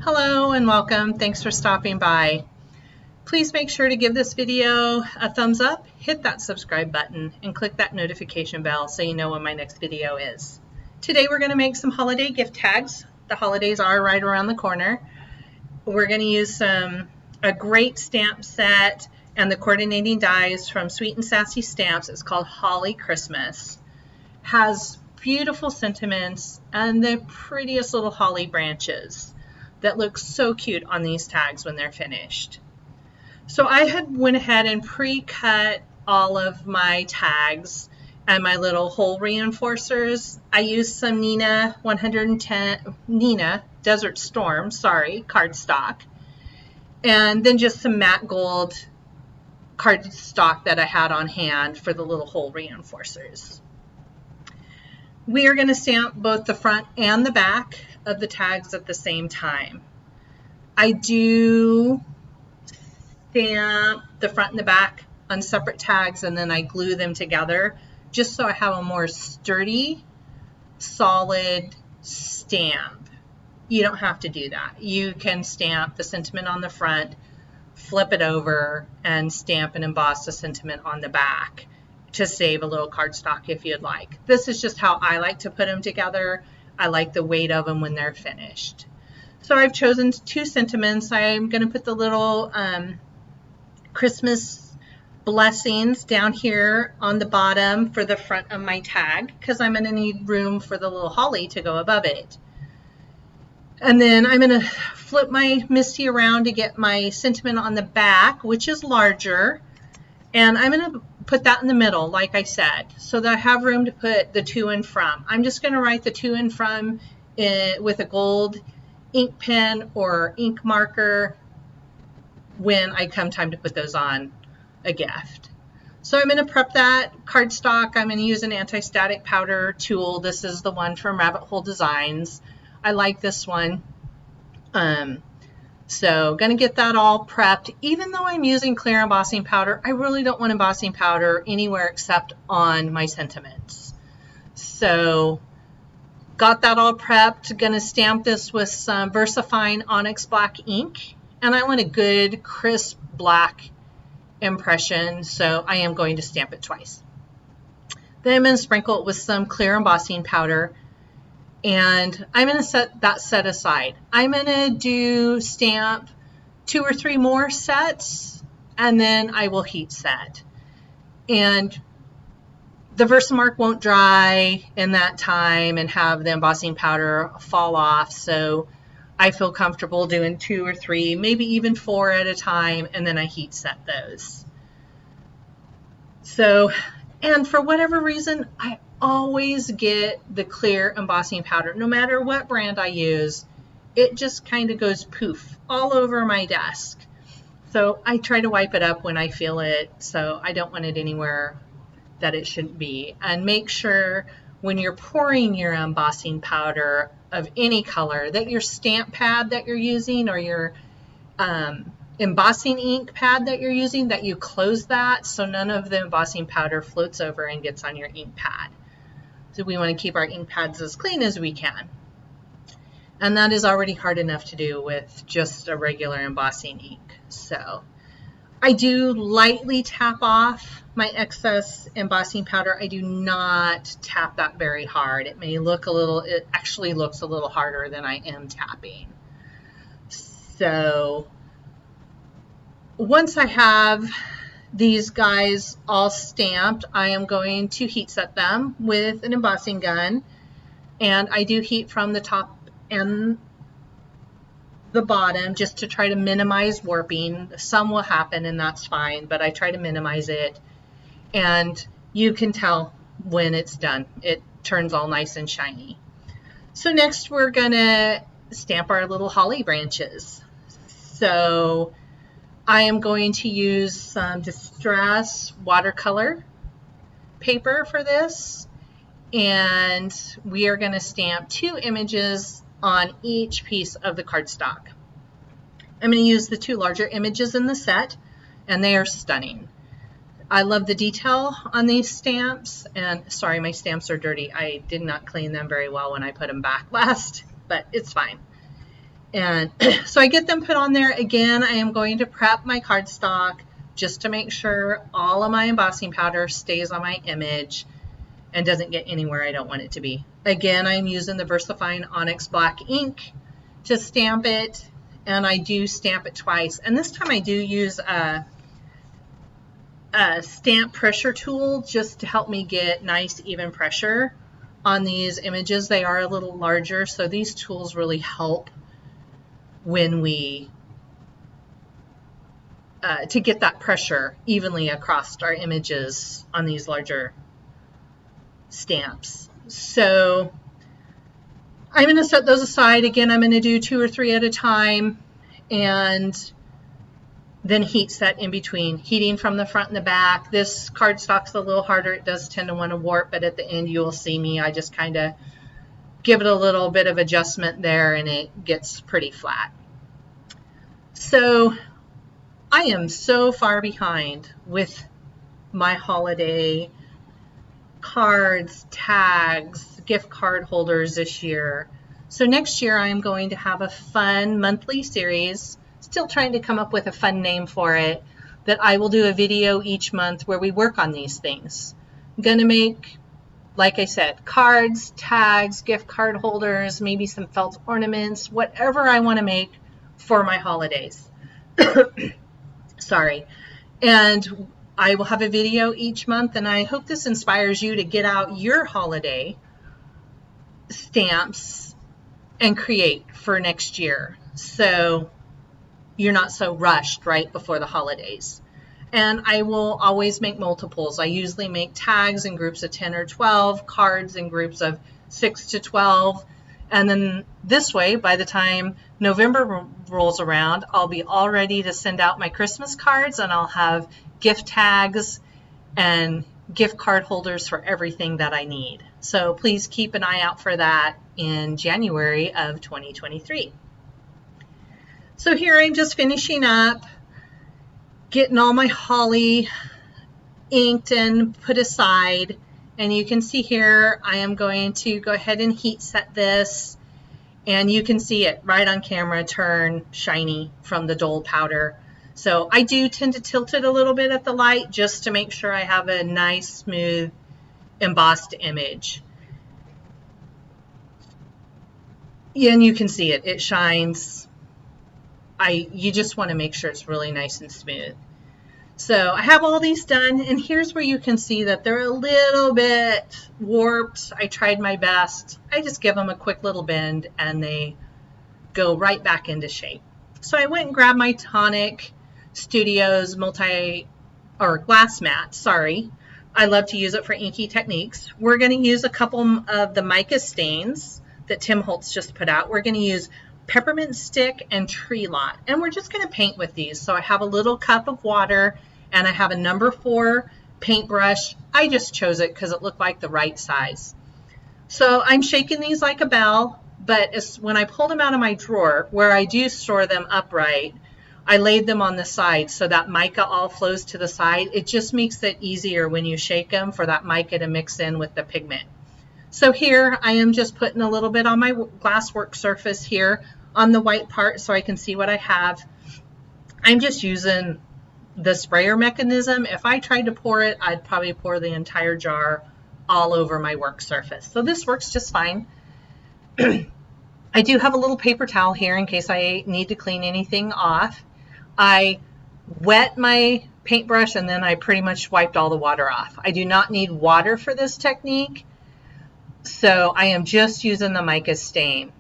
Hello and welcome. Thanks for stopping by. Please make sure to give this video a thumbs up, hit that subscribe button, and click that notification bell so you know when my next video is. Today we're going to make some holiday gift tags. The holidays are right around the corner. We're going to use a great stamp set and the coordinating dies from Sweet N Sassy Stamps. It's called Holly Christmas. Has beautiful sentiments and the prettiest little holly branches that look so cute on these tags when they're finished. So I had went ahead and pre-cut all of my tags and my little hole reinforcers. I used some Nina Desert Storm, cardstock, and then just some matte gold cardstock that I had on hand for the little hole reinforcers. We are going to stamp both the front and the back of the tags at the same time. I do stamp the front and the back on separate tags and then I glue them together just so I have a more sturdy, solid stamp. You don't have to do that. You can stamp the sentiment on the front, flip it over, and stamp and emboss the sentiment on the back to save a little cardstock if you'd like. This is just how I like to put them together. I like the weight of them when they're finished. So I've chosen two sentiments. I'm going to put the little Christmas blessings down here on the bottom for the front of my tag because I'm going to need room for the little holly to go above it. And then I'm going to flip my Misty around to get my sentiment on the back, which is larger. And I'm going to put that in the middle, like I said, so that I have room to put the to and from. I'm just going to write the to and from with a gold ink pen or ink marker when I come time to put those on a gift. So I'm going to prep that cardstock. I'm going to use an anti-static powder tool. This is the one from Rabbit Hole Designs. I like this one. So going to get that all prepped. Even though I'm using clear embossing powder, I really don't want embossing powder anywhere except on my sentiments. So got that all prepped. Going to stamp this with some VersaFine Onyx Black ink. And I want a good crisp black impression, so I am going to stamp it twice. Then I'm going to sprinkle it with some clear embossing powder. And I'm going to set that set aside. I'm going to stamp 2 or 3 more sets, and then I will heat set. And the Versamark won't dry in that time and have the embossing powder fall off, so I feel comfortable doing 2 or 3, maybe even 4 at a time, and then I heat set those. So, and for whatever reason, I always get the clear embossing powder. No matter what brand I use, it just kind of goes poof all over my desk. So I try to wipe it up when I feel it, so I don't want it anywhere that it shouldn't be. And make sure when you're pouring your embossing powder of any color that your stamp pad that you're using or your embossing ink pad that you're using, that you close that so none of the embossing powder floats over and gets on your ink pad. So we want to keep our ink pads as clean as we can. And that is already hard enough to do with just a regular embossing ink. So I do lightly tap off my excess embossing powder. I do not tap that very hard. It may look it actually looks a little harder than I am tapping. So once I have these guys all stamped, I am going to heat set them with an embossing gun, and I do heat from the top and the bottom just to try to minimize warping. Some will happen and that's fine, but I try to minimize it, and you can tell when it's done. It turns all nice and shiny. So next we're gonna stamp our little holly branches. So I am going to use some Distress watercolor paper for this, and we are going to stamp 2 images on each piece of the cardstock. I'm going to use the 2 larger images in the set, and they are stunning. I love the detail on these stamps, and sorry, my stamps are dirty. I did not clean them very well when I put them back last, but it's fine. And so I get them put on there. Again, I am going to prep my cardstock just to make sure all of my embossing powder stays on my image and doesn't get anywhere I don't want it to be. Again, I'm using the VersaFine Onyx Black ink to stamp it, and I do stamp it twice. And this time I do use a stamp pressure tool just to help me get nice even pressure on these images. They are a little larger, so these tools really help when we to get that pressure evenly across our images on these larger stamps. So I'm going to set those aside. Again, I'm going to do 2 or 3 at a time, and then heat set in between, heating from the front and the back. This cardstock's a little harder. It does tend to want to warp, but at the end you will see me. I just kind of give it a little bit of adjustment there, and it gets pretty flat. So I am so far behind with my holiday cards, tags, gift card holders this year. So next year I am going to have a fun monthly series, still trying to come up with a fun name for it, that I will do a video each month where we work on these things. I'm going to make, like I said, cards, tags, gift card holders, maybe some felt ornaments, whatever I want to make for my holidays. Sorry. And I will have a video each month, and I hope this inspires you to get out your holiday stamps and create for next year, so you're not so rushed right before the holidays. And I will always make multiples. I usually make tags in groups of 10 or 12, cards in groups of 6 to 12. And then this way, by the time November rolls around, I'll be all ready to send out my Christmas cards, and I'll have gift tags and gift card holders for everything that I need. So please keep an eye out for that in January of 2023. So here I'm just finishing up, getting all my holly inked and put aside. And you can see here, I am going to go ahead and heat set this, and you can see it right on camera turn shiny from the dull powder. So I do tend to tilt it a little bit at the light just to make sure I have a nice, smooth, embossed image. And you can see it, it shines. You just want to make sure it's really nice and smooth. So I have all these done, and here's where you can see that they're a little bit warped. I tried my best. I just give them a quick little bend and they go right back into shape. So I went and grabbed my Tonic Studios glass mat, sorry. I love to use it for inky techniques. We're going to use a couple of the mica stains that Tim Holtz just put out. We're going to use Peppermint Stick and Tree Lot, and we're just going to paint with these. So I have a little cup of water, and I have a number 4 paintbrush. I just chose it because it looked like the right size. So I'm shaking these like a bell, but when I pulled them out of my drawer, where I do store them upright, I laid them on the side so that mica all flows to the side. It just makes it easier when you shake them for that mica to mix in with the pigment. So here I am just putting a little bit on my glass work surface here on the white part so I can see what I have. I'm just using the sprayer mechanism. If I tried to pour it, I'd probably pour the entire jar all over my work surface. So this works just fine. I do have a little paper towel here in case I need to clean anything off. I wet my paintbrush and then I pretty much wiped all the water off. I do not need water for this technique, so I am just using the mica stain.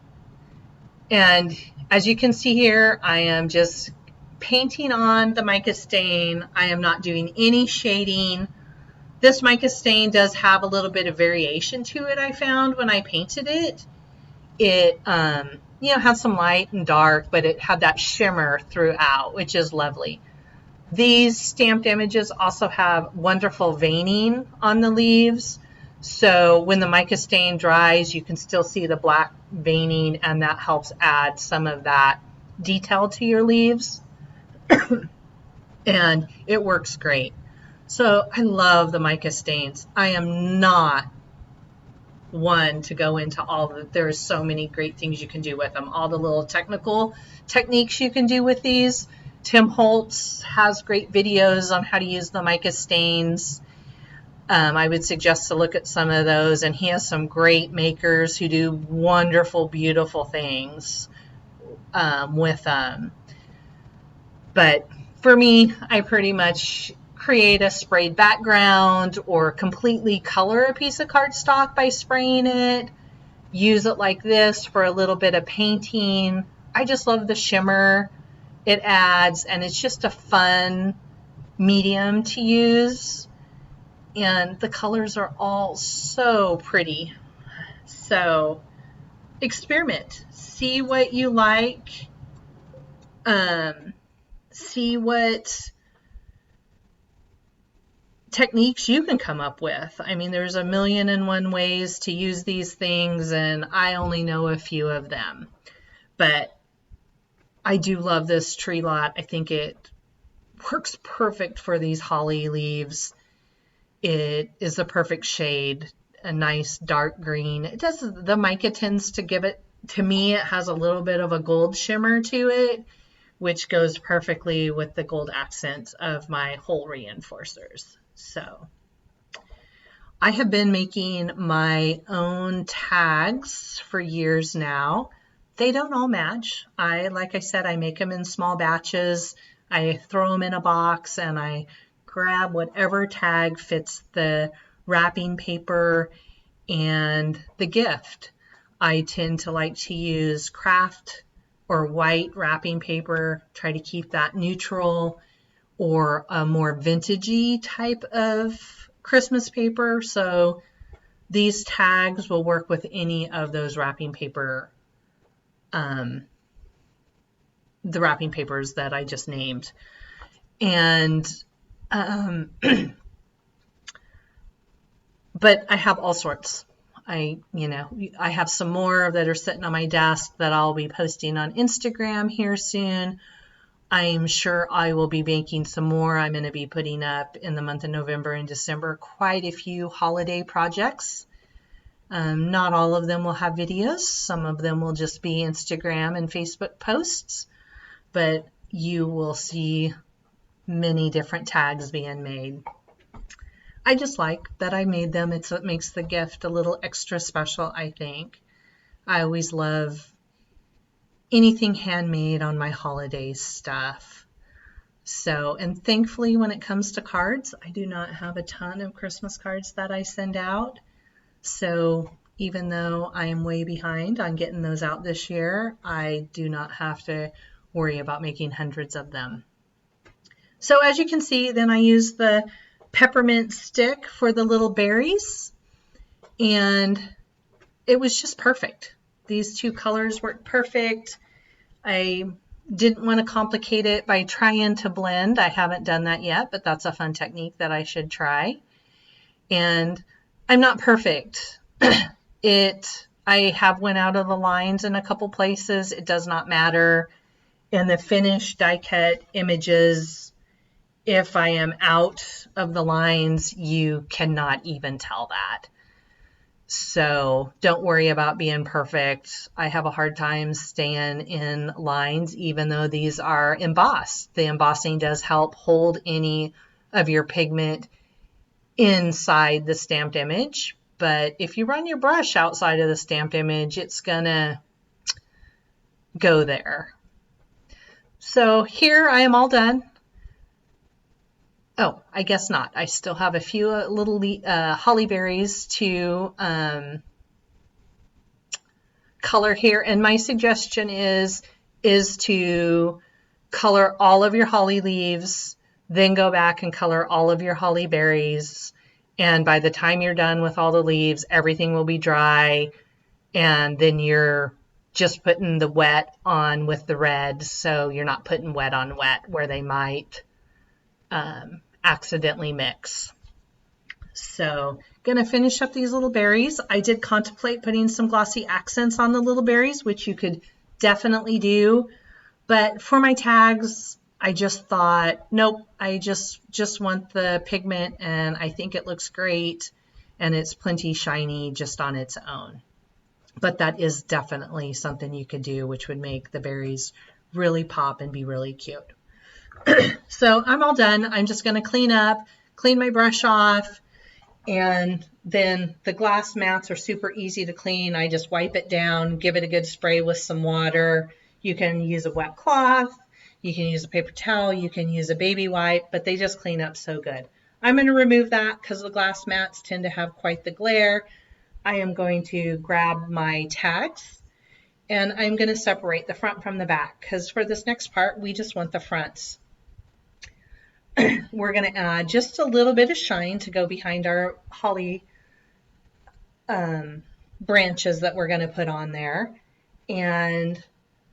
And as you can see here, I am just painting on the mica stain. I am not doing any shading. This mica stain does have a little bit of variation to it, I found when I painted it. It had some light and dark, but it had that shimmer throughout, which is lovely. These stamped images also have wonderful veining on the leaves. So when the mica stain dries, you can still see the black veining, and that helps add some of that detail to your leaves. And it works great. So I love the mica stains. I am not one to go into all the, there's so many great things you can do with them. All the little technical techniques you can do with these. Tim Holtz has great videos on how to use the mica stains. I would suggest to look at some of those, and he has some great makers who do wonderful, beautiful things with them. But for me, I pretty much create a sprayed background or completely color a piece of cardstock by spraying it, use it like this for a little bit of painting. I just love the shimmer it adds, and it's just a fun medium to use. And the colors are all so pretty. So experiment, see what you like, see what techniques you can come up with. I mean, there's 1,000,001 ways to use these things, and I only know a few of them. But I do love this tree lot. I think it works perfect for these holly leaves. It is the perfect shade, a nice dark green. It does, the mica tends to give it, to me, it has a little bit of a gold shimmer to it, which goes perfectly with the gold accents of my hole reinforcers. So I have been making my own tags for years now. They don't all match. Like I said, I make them in small batches. I throw them in a box and I grab whatever tag fits the wrapping paper and the gift. I tend to like to use craft or white wrapping paper, try to keep that neutral, or a more vintagey type of Christmas paper. So these tags will work with any of those wrapping paper, the wrapping papers that I just named. And but I have all sorts. I have some more that are sitting on my desk that I'll be posting on Instagram here soon. I'm sure I will be making some more. I'm going to be putting up in the month of November and December quite a few holiday projects. Not all of them will have videos. Some of them will just be Instagram and Facebook posts, but you will see many different tags being made. I just like that I made them. It makes the gift a little extra special, I think. I always love anything handmade on my holiday stuff. So, and thankfully when it comes to cards, I do not have a ton of Christmas cards that I send out. So even though I am way behind on getting those out this year, I do not have to worry about making hundreds of them. So as you can see, then I use the peppermint stick for the little berries, and it was just perfect. These two colors worked perfect. I didn't want to complicate it by trying to blend. I haven't done that yet, but that's a fun technique that I should try. And I'm not perfect. I have went out of the lines in a couple places. It does not matter. In the finished die cut images, if I am out of the lines, you cannot even tell that. So don't worry about being perfect. I have a hard time staying in lines, even though these are embossed. The embossing does help hold any of your pigment inside the stamped image. But if you run your brush outside of the stamped image, it's gonna go there. So here I am all done. Oh, I guess not. I still have a few little holly berries to color here. And my suggestion is to color all of your holly leaves, then go back and color all of your holly berries. And by the time you're done with all the leaves, everything will be dry. And then you're just putting the wet on with the red. So you're not putting wet on wet where they might accidentally mix. So gonna finish up these little berries. I did contemplate putting some glossy accents on the little berries, which you could definitely do, but for my tags I just thought, nope, I just want the pigment, and I think it looks great. and it's plenty shiny just on its own. But that is definitely something you could do, which would make the berries really pop and be really cute. So I'm all done. I'm just going to clean up, clean my brush off, and then the glass mats are super easy to clean. I just wipe it down, give it a good spray with some water. You can use a wet cloth, you can use a paper towel, you can use a baby wipe, but they just clean up so good. I'm going to remove that because the glass mats tend to have quite the glare. I am going to grab my tags, and I'm going to separate the front from the back because for this next part, we just want the fronts. We're going to add just a little bit of shine to go behind our holly branches that we're going to put on there. And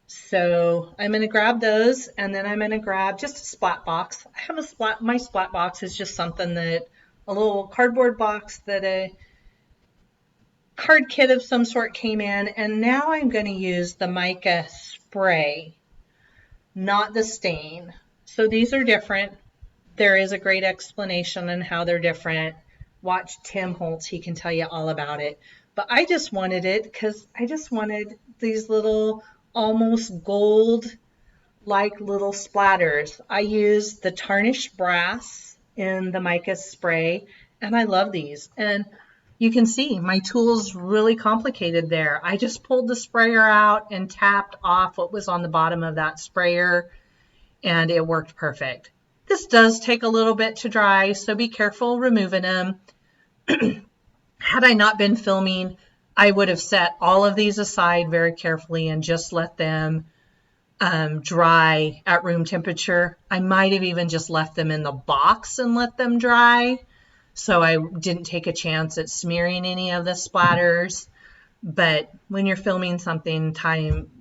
so I'm going to grab those, and then I'm going to grab just a splat box. I have a splat, my splat box is just something that, a little cardboard box that a card kit of some sort came in, and now I'm going to use the mica spray, not the stain. So these are different. There is a great explanation on how they're different. Watch Tim Holtz, he can tell you all about it. But I just wanted it because I just wanted these little almost gold-like little splatters. I used the tarnished brass in the mica spray, and I love these. And you can see my tool's really complicated there. I just pulled the sprayer out and tapped off what was on the bottom of that sprayer, and it worked perfect. This does take a little bit to dry, so be careful removing them. Had I not been filming, I would have set all of these aside very carefully and just let them dry at room temperature. I might have even just left them in the box and let them dry, so I didn't take a chance at smearing any of the splatters. But when you're filming something,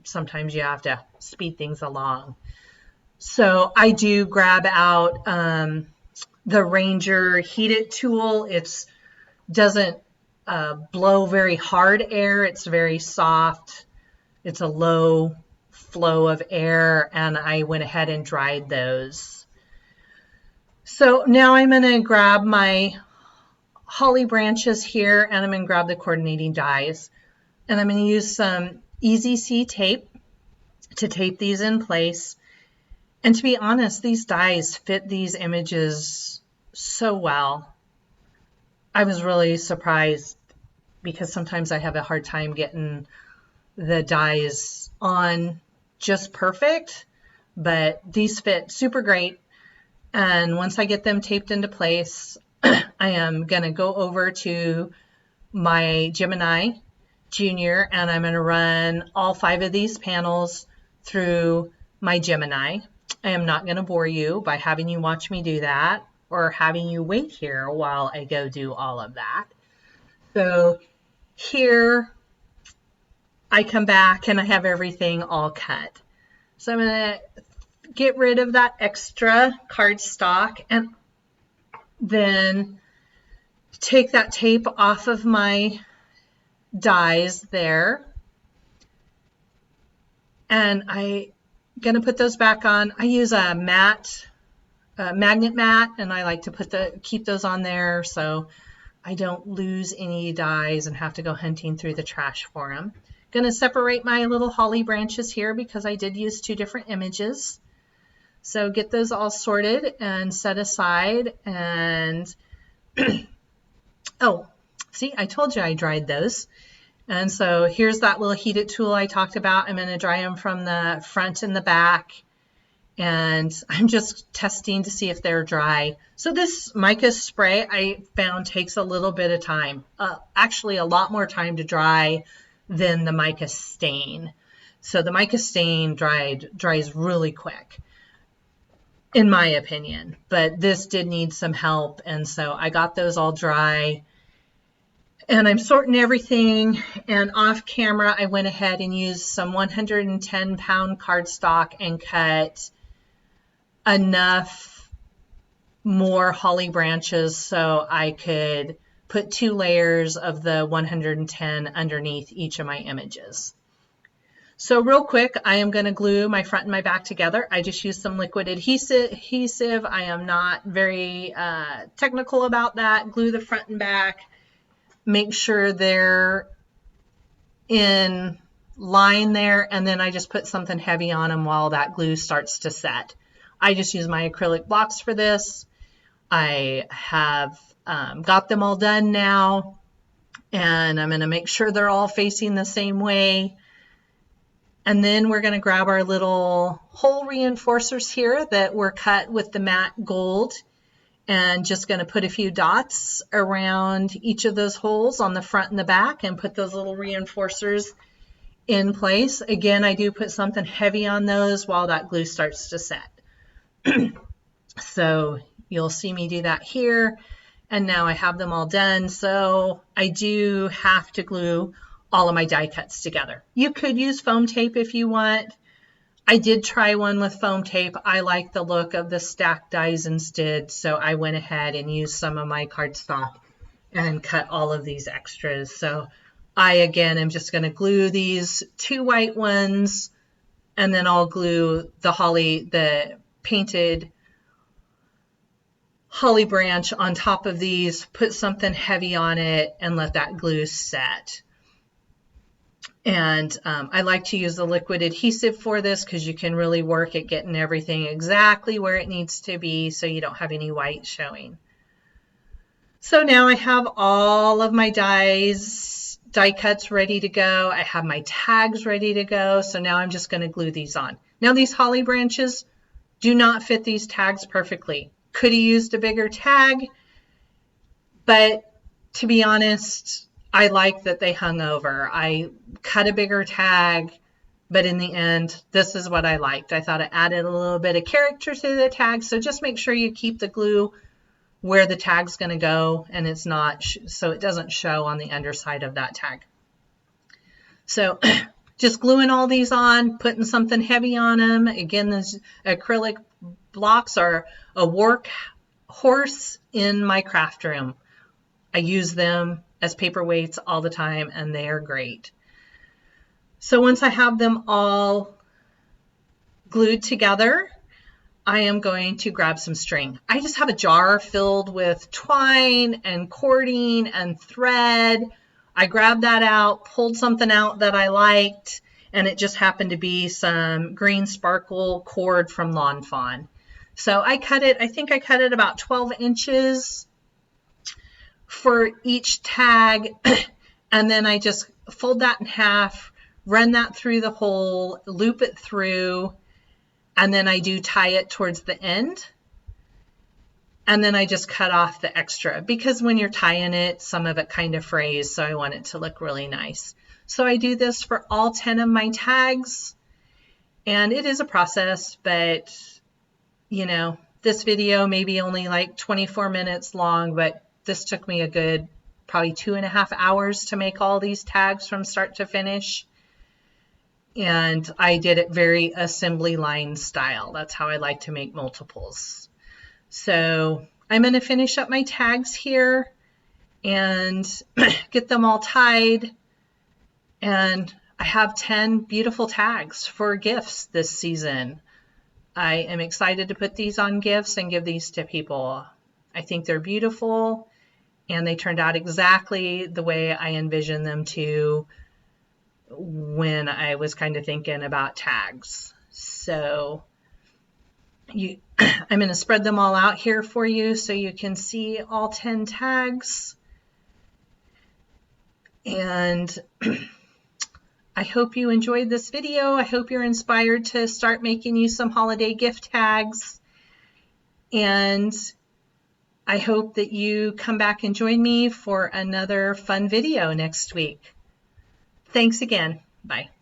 sometimes you have to speed things along. So I do grab out the Ranger heated tool. It doesn't blow very hard air. It's very soft. It's a low flow of air, and I went ahead and dried those. So now I'm going to grab my holly branches here, and I'm going to grab the coordinating dies. And I'm going to use some Easy C tape to tape these in place. And to be honest, these dies fit these images so well. I was really surprised because sometimes I have a hard time getting the dies on just perfect, but these fit super great. And once I get them taped into place, I am going to go over to my Gemini Junior, and I'm going to run all 5 of these panels through my Gemini. I am not going to bore you by having you watch me do that or having you wait here while I go do all of that. So here I come back and I have everything all cut. So I'm going to get rid of that extra cardstock and then take that tape off of my dies there. And I'm going to put those back on. I use a magnet mat, and I like to keep those on there so I don't lose any dies and have to go hunting through the trash for them. Going to separate my little holly branches here because I did use 2 different images. So get those all sorted and set aside. And oh, see, I told you I dried those. And so here's that little heated tool I talked about. I'm going to dry them from the front and the back. And I'm just testing to see if they're dry. So this mica spray I found takes a little bit of time, actually a lot more time to dry than the mica stain. So the mica stain dries really quick, in my opinion. But this did need some help, and so I got those all dry. And I'm sorting everything, and off camera I went ahead and used some 110-pound cardstock and cut enough more holly branches so I could put 2 layers of the 110 underneath each of my images. So real quick, I am going to glue my front and my back together. I just used some liquid adhesive. I am not very technical about that. Glue the front and back. make sure they're in line there, and then I just put something heavy on them while that glue starts to set. I just use my acrylic blocks for this. I have got them all done now, and I'm going to make sure they're all facing the same way. And then we're going to grab our little hole reinforcers here that were cut with the matte gold, and just going to put a few dots around each of those holes on the front and the back and put those little reinforcers in place. Again, I do put something heavy on those while that glue starts to set. So you'll see me do that here. And now I have them all done. So I do have to glue all of my die cuts together. You could use foam tape if you want. I did try one with foam tape. I like the look of the stacked dies instead, so I went ahead and used some of my cardstock and cut all of these extras. So I, again, am just going to glue these 2 white ones, and then I'll glue the painted holly branch on top of these, put something heavy on it, and let that glue set. And I like to use the liquid adhesive for this because you can really work at getting everything exactly where it needs to be so you don't have any white showing. So now I have all of my die cuts ready to go. I have my tags ready to go. So now I'm just going to glue these on. Now these holly branches do not fit these tags perfectly. Could have used a bigger tag, but to be honest, I like that they hung over. I cut a bigger tag, but in the end, this is what I liked. I thought it added a little bit of character to the tag. So just make sure you keep the glue where the tag's going to go, and it's not, so it doesn't show on the underside of that tag. So just gluing all these on, putting something heavy on them. Again, these acrylic blocks are a workhorse in my craft room. I use them as paperweights all the time, and they are great. So once I have them all glued together, I am going to grab some string. I just have a jar filled with twine and cording and thread. I grabbed that out, pulled something out that I liked, and it just happened to be some green sparkle cord from Lawn Fawn. So I cut it, I think I cut it about 12 inches for each tag, and then I just fold that in half, run that through the hole, loop it through, and then I do tie it towards the end, and then I just cut off the extra because when you're tying it, some of it kind of frays, so I want it to look really nice. So I do this for all 10 of my tags, and it is a process, but you know, this video may be only like 24 minutes long, but this took me a good probably 2.5 hours to make all these tags from start to finish. And I did it very assembly line style. That's how I like to make multiples. So I'm going to finish up my tags here and get them all tied. And I have 10 beautiful tags for gifts this season. I am excited to put these on gifts and give these to people. I think they're beautiful, and they turned out exactly the way I envisioned them to when I was kind of thinking about tags. So I'm going to spread them all out here for you so you can see all 10 tags. And I hope you enjoyed this video. I hope you're inspired to start making you some holiday gift tags. And I hope that you come back and join me for another fun video next week. Thanks again. Bye.